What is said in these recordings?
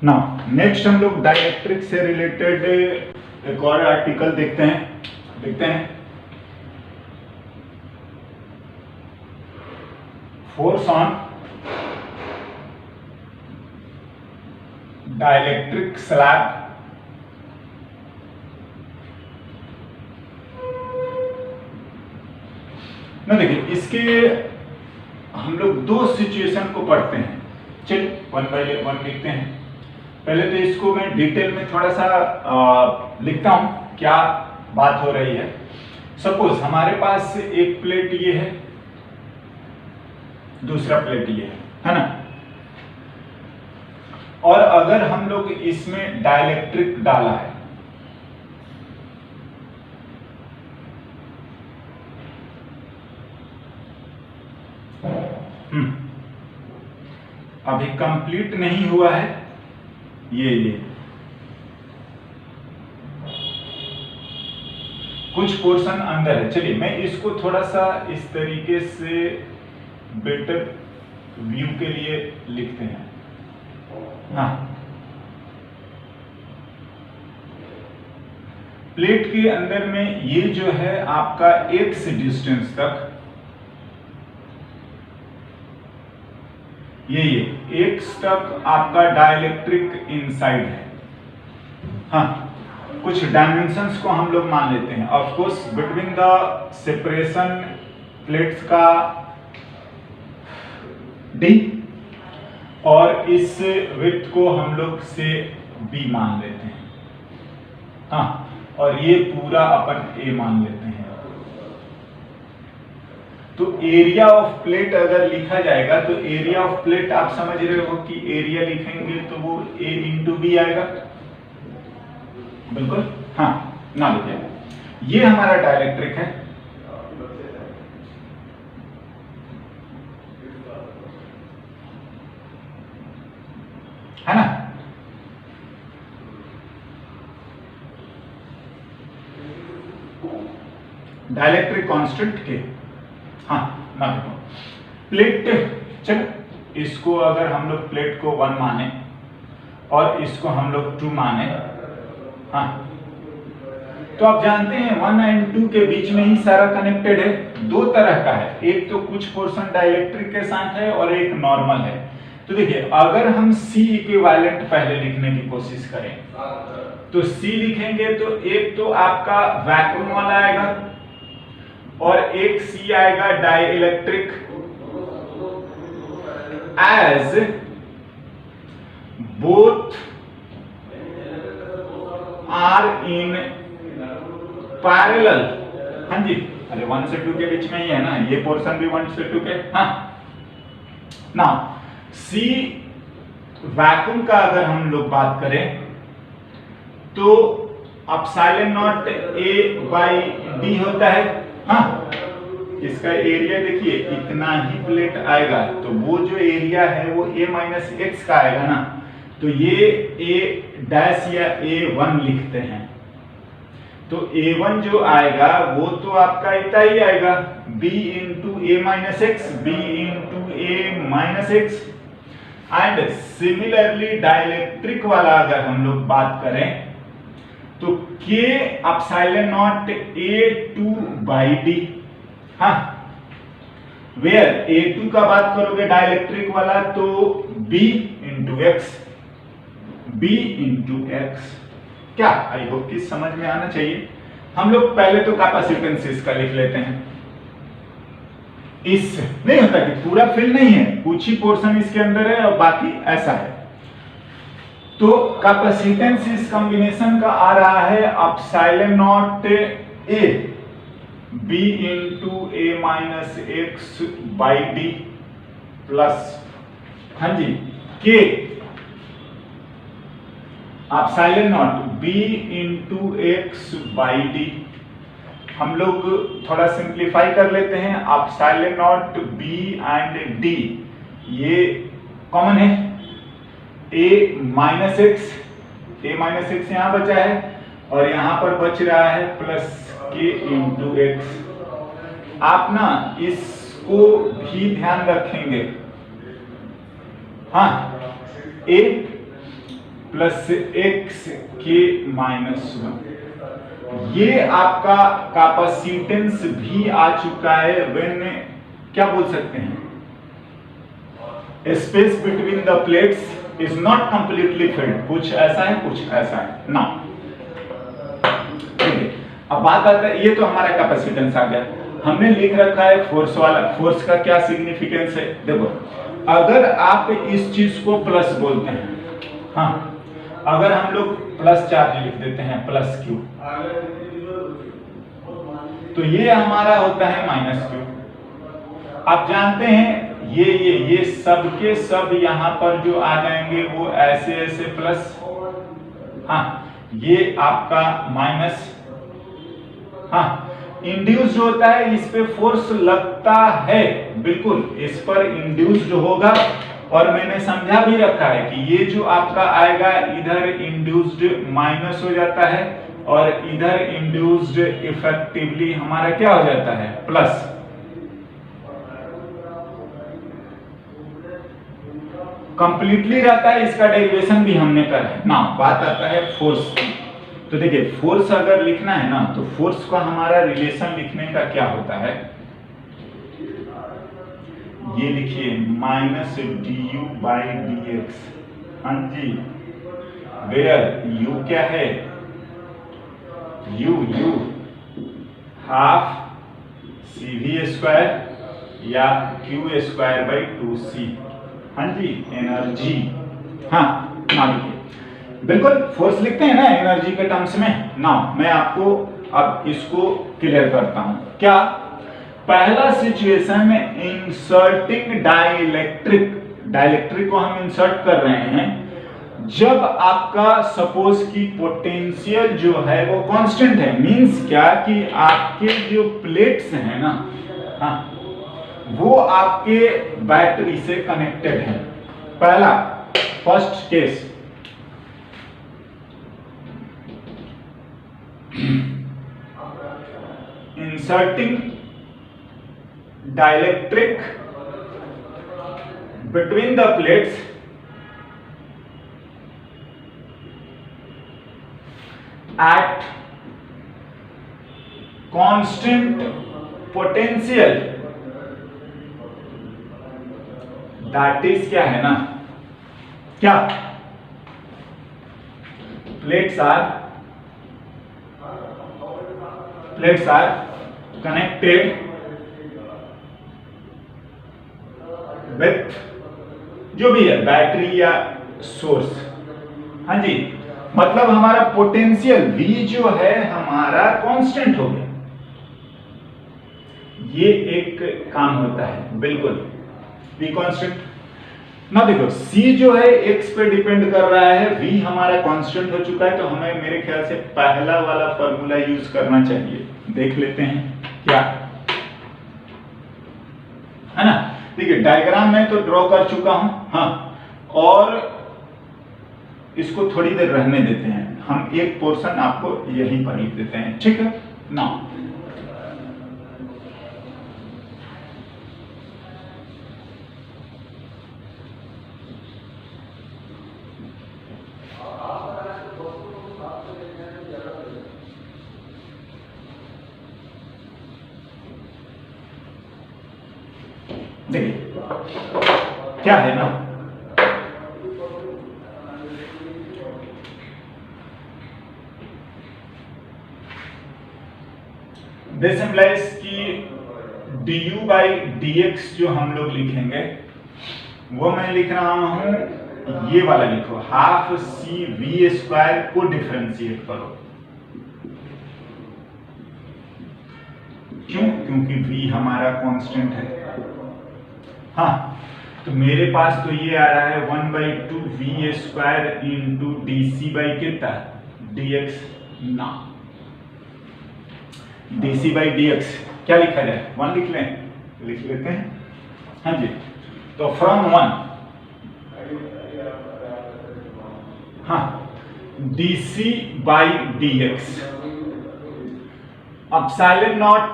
ना नेक्स्ट हम लोग डाइलेक्ट्रिक से रिलेटेड एक और आर्टिकल देखते हैं फोर्स ऑन डाइलेक्ट्रिक स्लैब ना। देखिए इसके हम लोग दो सिचुएशन को पढ़ते हैं। चलिए वन बाय वन लिखते हैं। पहले तो इसको मैं डिटेल में थोड़ा सा लिखता हूं क्या बात हो रही है। सपोज हमारे पास एक प्लेट ये है, दूसरा प्लेट ये है ना। और अगर हम लोग इसमें डाइलेक्ट्रिक डाला है, अभी कंप्लीट नहीं हुआ है ये कुछ पोर्शन अंदर है। चलिए मैं इसको थोड़ा सा इस तरीके से बेटर व्यू के लिए लिखते हैं। हाँ, प्लेट के अंदर में ये जो है आपका x डिस्टेंस तक ये x तक आपका डाइलेक्ट्रिक इनसाइड है। हाँ, कुछ डायमेंशंस को हम लोग मान लेते हैं। Of course between the separation plates का d और इस विड्थ को हम लोग से b मान लेते हैं। हाँ, और ये पूरा अपन a मान लेते हैं। तो एरिया ऑफ प्लेट अगर लिखा जाएगा तो एरिया ऑफ प्लेट आप समझ रहे हो कि एरिया लिखेंगे तो वो a इंटू बी आएगा। बिल्कुल हाँ ना। लिखिए ये हमारा डाइलेक्ट्रिक है, ना। डाइलेक्ट्रिक कांस्टेंट के हाँ ना। देखो प्लेट, चलो इसको अगर हम लोग प्लेट को 1 माने और इसको हम लोग 2 माने, हाँ, तो आप जानते हैं 1 एंड 2 के बीच में ही सारा कनेक्टेड है। दो तरह का है, एक तो कुछ पोर्शन डाइलेक्ट्रिक के साथ है और एक नॉर्मल है। तो देखिए अगर हम C इक्विवेलेंट पहले लिखने की कोशिश करें तो C लिखेंगे तो एक तो आपका वैक्यूम वाला आएगा और एक C आएगा dielectric as both are in parallel. हाँ जी, अरे 1 से 2 के बीच में ही है ना, ये पोर्शन भी 1 से 2 के। हाँ ना, C वैक्यूम का अगर हम लोग बात करें तो epsilon not A by D होता है। हाँ, इसका एरिया देखिए इतना ही प्लेट आएगा तो वो जो एरिया है वो A माइनस एक्स का आएगा ना। तो ये A डैश या A1 लिखते हैं। तो A1 जो आएगा वो तो आपका इतना ही आएगा B into A minus x, B into A minus x. And similarly dielectric वाला अगर हम लोग बात करें तो K epsilon not A2 by D। हाँ, वेयर A2 का बात करोगे डाइलेक्ट्रिक वाला तो B into x, B into x. क्या आई होप कि समझ में आना चाहिए। हम लोग पहले तो कैपेसिटेंस का लिख लेते हैं। इस नहीं होता कि पूरा फिल नहीं है, कुछ ही पोर्शन इसके अंदर है और बाकी ऐसा है। तो कैपेसिटेंस इस कॉम्बिनेशन का आ रहा है epsilon not A B into A minus x by D plus, हाँ जी, K epsilon not B into x by D। हम लोग थोड़ा सिंप्लीफाई कर लेते हैं। Epsilon not B and D ये कॉमन है। A माइनस एक्स यहाँ बचा है और यहाँ पर बच रहा है प्लस K इंटू एक्स। आप ना इसको भी ध्यान रखेंगे। हाँ, A प्लस एक्स के माइनस 1। ये आपका कैपेसिटेंस भी आ चुका है। व्हेन क्या बोल सकते हैं, space between the plates is not completely filled. कुछ ऐसा है, कुछ ऐसा है ना। ठीक है, अब बात आता है, ये तो हमारा कैपेसिटेंस आ गया। हमने लिख रखा है फोर्स वाला। फोर्स का क्या सिग्निफिकेंस है, देखो, अगर आप इस चीज को प्लस बोलते हैं, हाँ, अगर हम लोग प्लस चार्ज लिख देते हैं, प्लस क्यू, तो ये हमारा होता है माइनस क्यू। आप जानते हैं ये सब के सब यहाँ पर जो आ जाएंगे वो ऐसे ऐसे प्लस, हाँ, ये आपका माइनस। हाँ, इंड्यूस्ड होता है, इस पे फोर्स लगता है, बिल्कुल इस पर इंड्यूस्ड होगा। और मैंने समझा भी रखा है कि ये जो आपका आएगा, इधर इंड्यूस्ड माइनस हो जाता है और इधर इंड्यूस्ड इफेक्टिवली हमारा क्या हो जाता है, प्लस। कंप्लीटली रहता है, इसका डेरिवेशन भी हमने करा है ना। बात आता है फोर्स की। तो देखिए, फोर्स अगर लिखना है ना, तो फोर्स का हमारा रिलेशन लिखने का क्या होता है, ये लिखिए माइनस du बाई dx। हाँ जी, वेयर u क्या है, u हाफ cv स्क्वायर या q स्क्वायर बाई 2c। हाँ जी, एनर्जी। हाँ ना, लिखिए, बिल्कुल फोर्स लिखते हैं ना एनर्जी के टर्म्स में ना। मैं आपको अब इसको क्लियर करता हूं। क्या, पहला सिचुएशन में इंसर्टिंग डाइलेक्ट्रिक को हम इंसर्ट कर रहे हैं जब आपका सपोज की पोटेंशियल जो है वो कांस्टेंट है। मींस क्या कि आपके जो प्लेट्स हैं ना, हाँ, वो आपके बैटरी से कनेक्टेड है। पहला first case, inserting dielectric between the plates at constant potential, that is क्या है ना, क्या, plates are connected with जो भी है बैटरी या सोर्स। हाँ जी, मतलब हमारा पोटेंशियल V जो है हमारा कांस्टेंट हो गया। ये एक काम होता है, बिल्कुल V कांस्टेंट ना। देखो, C जो है X पे डिपेंड कर रहा है, V हमारा कांस्टेंट हो चुका है, तो हमें मेरे ख्याल से पहला वाला फॉर्मूला यूज करना चाहिए। देख लेते हैं क्या है ना। देखिए, डायग्राम में तो ड्रॉ कर चुका हूं, हाँ, और इसको थोड़ी देर रहने देते हैं। हम एक पोर्शन आपको यहीं पर लिख देते हैं, ठीक है ना। देखिए क्या है ना, दिस इम्प्लाइज कि du बाई dx जो हम लोग लिखेंगे वो मैं लिख रहा हूं, ये वाला लिखो, हाफ सी वी स्क्वायर को डिफरेंशिएट करो। क्यों? क्योंकि v हमारा कांस्टेंट है। हाँ, तो मेरे पास तो ये आ रहा है 1/2 v square into dc by कितना, dx ना। dc बाई dx क्या लिखा जाए, 1 लिख लेते हैं। हाँ जी, तो फ्रॉम 1, हाँ, dc by dx, epsilon not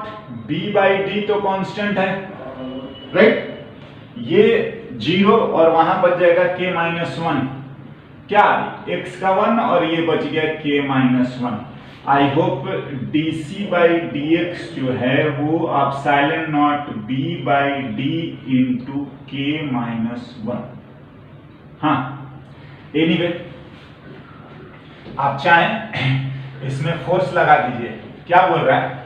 b by d तो कांस्टेंट है, राइट। ये 0 और वहां बच जाएगा k-1, क्या x का 1 और ये बच गया k minus 1। I hope dc by dx जो है वो epsilon not b by d into k minus 1। हाँ एनीवे आप चाहें इसमें फोर्स लगा दीजिए। क्या बोल रहा है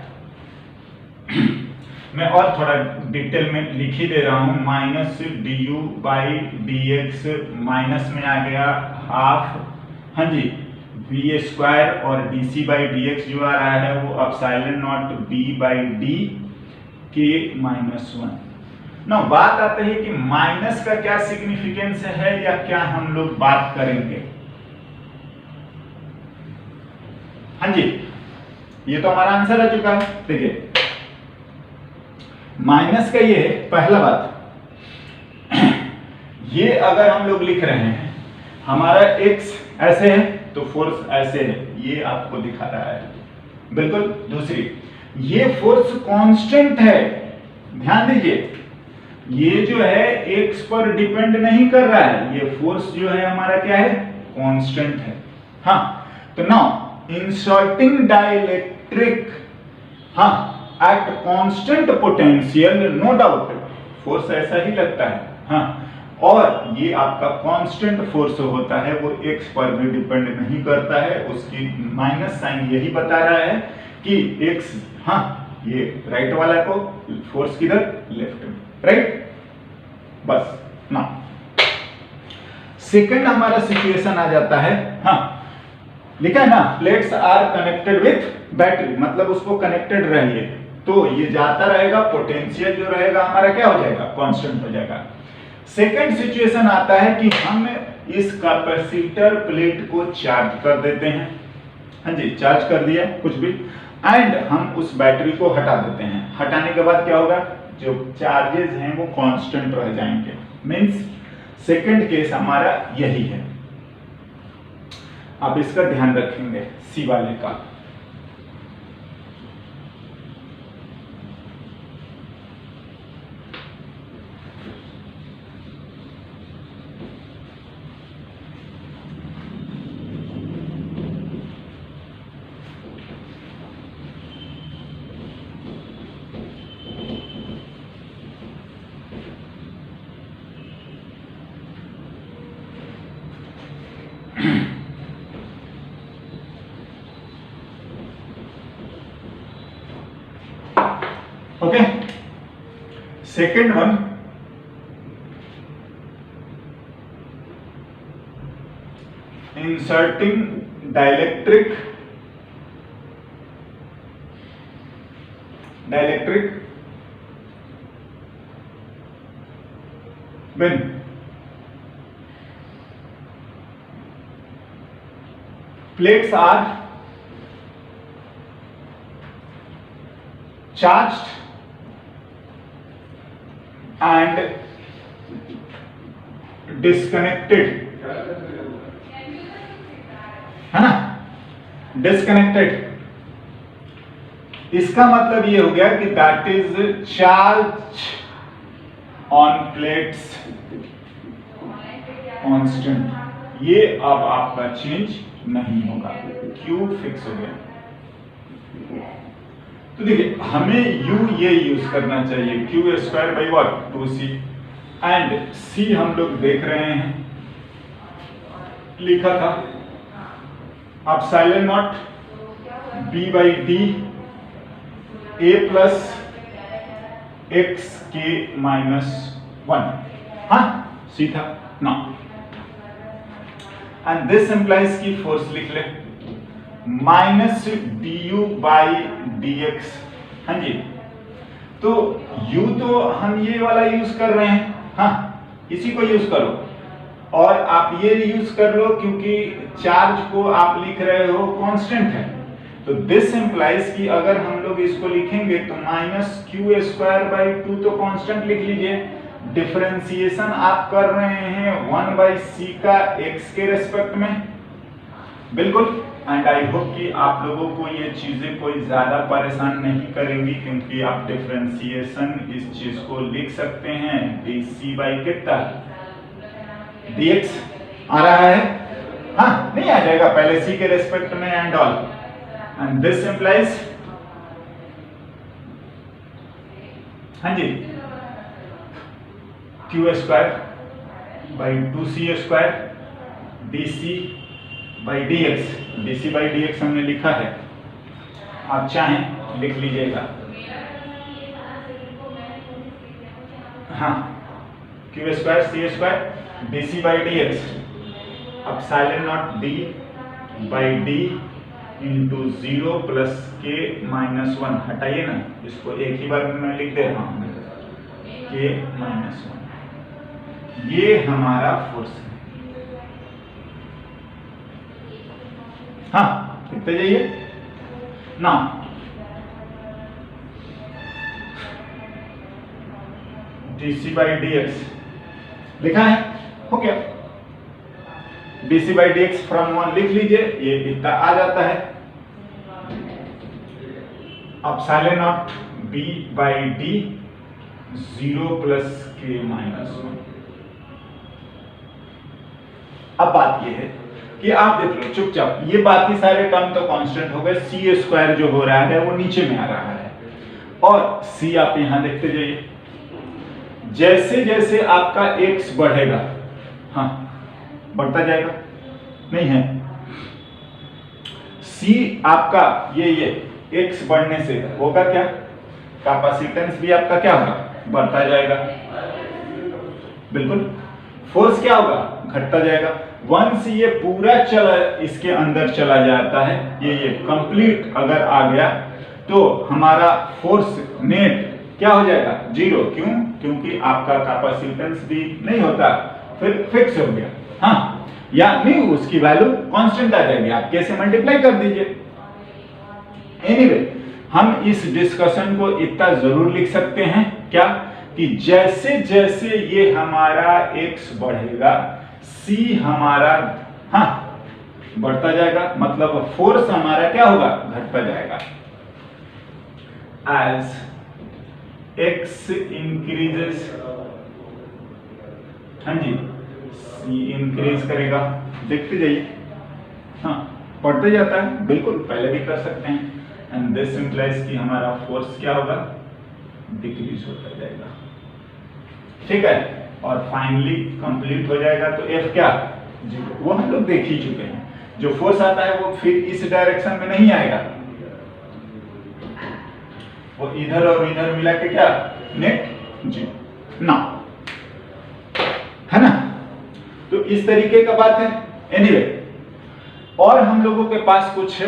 मैं और थोड़ा डिटेल में लिख ही दे रहा हूं। Minus d u by d x minus में आ गया हाफ, हाँ जी, वी स्क्वायर और d c by d x जो आ रहा है वो epsilon not b by d के माइनस 1। ना बात आती है कि माइनस का क्या सिग्निफिकेंस है या क्या हम लोग बात करेंगे। हाँ जी, ये तो हमारा आंसर आ चुका है। देखिए माइनस का ये पहला बात ये अगर हम लोग लिख रहे हैं हमारा x ऐसे है तो फोर्स ऐसे है, ये आपको दिखा रहा है बिल्कुल। दूसरी ये फोर्स कांस्टेंट है, ध्यान दीजिए ये जो है x पर डिपेंड नहीं कर रहा है, ये फोर्स जो है हमारा क्या है कांस्टेंट है। हाँ तो नाउ इंसर्टिंग डाइलेक्ट्रिक हाँ at constant potential no doubt force ऐसा ही लगता है। हाँ और ये आपका कांस्टेंट फोर्स होता है, वो x पर भी डिपेंड नहीं करता है। उसकी माइनस साइन यही बता रहा है कि x हाँ ये राइट वाला को फोर्स किधर लेफ्ट में, राइट। बस ना सेकंड हमारा सिचुएशन आ जाता है। हाँ लिखा है ना plates are connected with battery, मतलब उसको कनेक्टेड रहिए तो ये जाता रहेगा, पोटेंशियल जो रहेगा हमारा क्या हो जाएगा कांस्टेंट हो जाएगा। सेकंड सिचुएशन आता है कि हम इस कैपेसिटर प्लेट को चार्ज कर देते हैं। हाँ जी चार्ज कर दिया कुछ भी एंड हम उस बैटरी को हटा देते हैं। हटाने के बाद क्या होगा, जो चार्जेस हैं वो कांस्टेंट रह जाएंगे। मींस सेकंड केस हमारा यही है। आप इसका ध्यान रखेंगे सी वाले का। Okay, second one, inserting dielectric when plates are charged and disconnected, है ना, डिस्कनेक्टेड। इसका मतलब ये हो गया कि that is charge on plates constant, ये अब आपका चेंज नहीं होगा, क्यू फिक्स हो गया। तो देखिए हमें u ये यूज करना चाहिए, Q square by what 2c and c हम लोग देख रहे हैं लिखा था epsilon not b by D a plus x के माइनस 1। हाँ c था ना, एंड दिस इंप्लाइज की फोर्स लिख ले minus d u by d x. हाँ जी तो u तो हम ये वाला यूज कर रहे हैं, हाँ इसी को यूज करो और आप ये यूज कर लो क्योंकि चार्ज को आप लिख रहे हो कांस्टेंट है। तो दिस इंप्लाइज कि अगर हम लोग इसको लिखेंगे तो माइनस क्यू स्क्वायर बाई 2 तो कांस्टेंट लिख लीजिए, डिफरेंशिएशन आप कर रहे हैं 1 बाई सी का x के रेस्पेक्ट में, बिल्कुल। एंड आई होप कि आप लोगों को ये चीजें कोई ज्यादा परेशान नहीं करेंगी क्योंकि आप डिफरेंशिएशन इस चीज को लिख सकते हैं डी सी बाई कितना dx आ रहा है हाँ नहीं आ जाएगा, पहले सी के रेस्पेक्ट में and all, and this implies, हाँ जी, Q square by 2c square dc by dx, dc by dx हमने लिखा है, आप चाहें लिख लीजिएगा। हाँ, Q square C square dc by dx, अब silent not d by d into 0 plus K minus 1, हटाइए ना इसको, एक ही बार में मैं लिख दे रहा हूं, के माइनस 1, ये हमारा फोर्स है। हाँ लिखते जाइए ना, dc बाई dx लिखा है, हो गया, dc बाई dx फ्रॉम 1 लिख लीजिए, ये इतना आ जाता है। अब silent not b by d 0 plus K minus 1। अब बात ये है कि आप देख लो चुपचाप, ये बाकी सारे टर्म तो कांस्टेंट हो गए, सी स्क्वायर जो हो रहा है वो नीचे में आ रहा है, और सी आप यहां देखते जाइए, जैसे जैसे आपका x बढ़ेगा, हाँ बढ़ता जाएगा, नहीं है c आपका ये x बढ़ने से होगा क्या, कैपेसिटेंस भी आपका क्या होगा, बढ़ता जाएगा, बिल्कुल, फोर्स क्या होगा, घटता जाएगा। वंस ये पूरा चला इसके अंदर चला जाता है, ये कंप्लीट अगर आ गया तो हमारा फोर्स नेट क्या हो जाएगा, जीरो, क्यों, क्योंकि आपका कैपेसिटेंस भी नहीं होता, फिर फिक्स हो गया, हाँ, या नहीं उसकी वैल्यू कांस्टेंट आ जाएगी, आप कैसे मल्टीप्लाई कर दीजिए। एनीवे हम इस डिस्कशन को इतना जरूर लिख सकते हैं क्या, कि जैसे जैसे ये हमारा x बढ़ेगा c हमारा हाँ बढ़ता जाएगा, मतलब फोर्स हमारा क्या होगा, घटता जाएगा। as x increases, हाँ जी, c इंक्रीज करेगा, देखते जाइए, हाँ बढ़ते जाता है, बिल्कुल पहले भी कर सकते हैं, एंड दिस इंप्लाइज कि हमारा फोर्स क्या होगा, डिक्रीज होता जाएगा, ठीक है, और फाइनली कंप्लीट हो जाएगा तो F क्या, जीरो, वो हम लोग देख ही चुके हैं, जो फोर्स आता है वो फिर इस डायरेक्शन में नहीं आएगा, वो इधर और इधर मिला के क्या, नेट जीरो ना, है ना, तो इस तरीके का बात है। एनीवे और हम लोगों के पास कुछ